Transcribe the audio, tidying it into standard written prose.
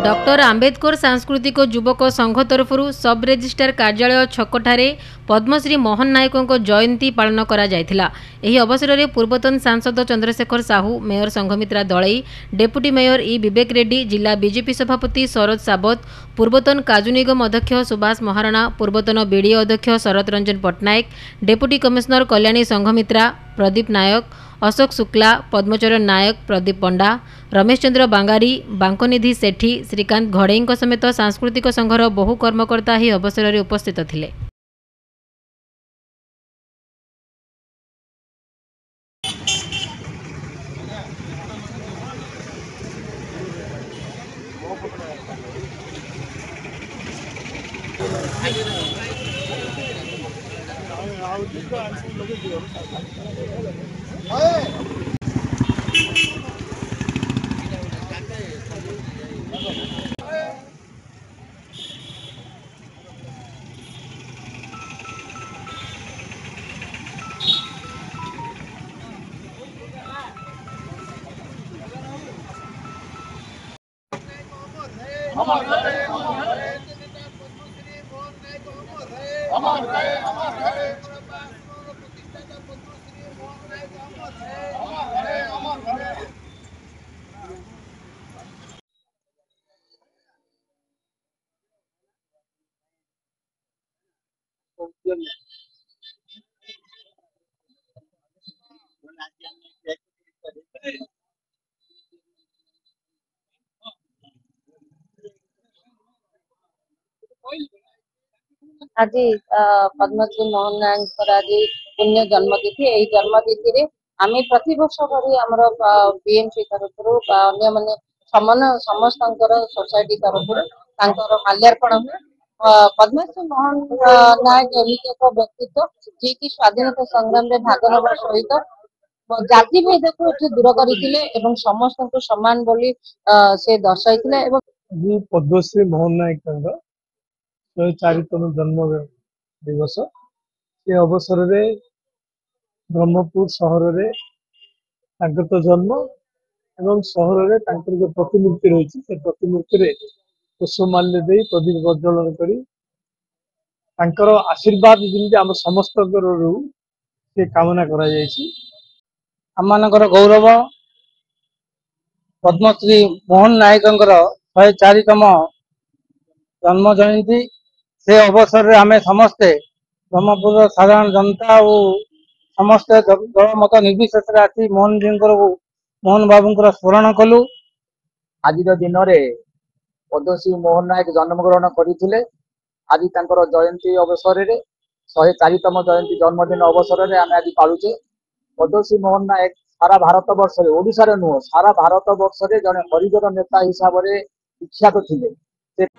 Doctor Ambedkar सांस्कृतिक युवक संघ तरफ सब रेजिस्ट्रार कार्यालय छकठारे पद्मश्री मोहन नायकों जयंती पालन करा जायथिला। एही अवसर में पूर्वतन सांसद Chandrashekhar Sahu, mayor Sanghamitra Dalai, deputy mayor ई विवेक रेड्डी, जिला बीजेपी सभापति शरद साबत, पूर्वतन काजू निगम अध्यक्ष सुभाष महाराणा, पूर्वतन बीडीए अध्यक्ष शरत रंजन पट्टनायक, डेप्यूटी कमिश्नर कल्याणी संघमित्रा, प्रदीप नायक, अशोक शुक्ला, पद्मचरण नायक, प्रदीप पंडा, रमेश चंद्र बांगारी, बांकनिधि सेठी, श्रीकांत घड़ई समेत सांस्कृतिक संघर बहु कर्मकर्ता ही अवसर में उपस्थित थिले। आज पद्मश्री मोहन नायक आज पुण्य जन्मतिथि। यही जन्मतिथि आम प्रति वर्ष भरी आम बीएमसी तरफ समस्त सोसाइटी तरफ माल्यार्पण हुए। पद्मश्री मोहन नायक एमती एक व्यक्तित्व जी की स्वाधीनता संग्राम में भाग नवा सहित जाति भेद को दूर करते समस्त को सम्मान बोली से दर्शाई। पद्मश्री मोहन नायक 104तम जन्म दिवस ये अवसर रे ब्रह्मपुर सहर रे तो जन्म एवं सहर रे जो प्रतिमूर्ति रही से प्रतिमूर्ति रे पुष्पमाल्य दे प्रदीप प्रज्वलन करी आशीर्वाद जमी आम समस्त से कामना करा आम गौरव पद्मश्री मोहन नायक 104तम जन्म जयंती से अवसर में आम समस्ते ब्रह्मपुर साधारण जनता और समस्ते दल मत निर्विशेष आसी मोहन जी मोहन बाबू स्मरण कलु। आज दिन में पद्मश्री मोहन नायक जन्मग्रहण करते। आज जयंती अवसर में 104तम जयंती जन्मदिन अवसर में आम आज पालुचे। पद्मश्री मोहन नायक सारा भारत वर्ष ओडिशा नुह सारा भारत वर्ष जड़े हरिजन नेता हिसाब से विख्यात थे।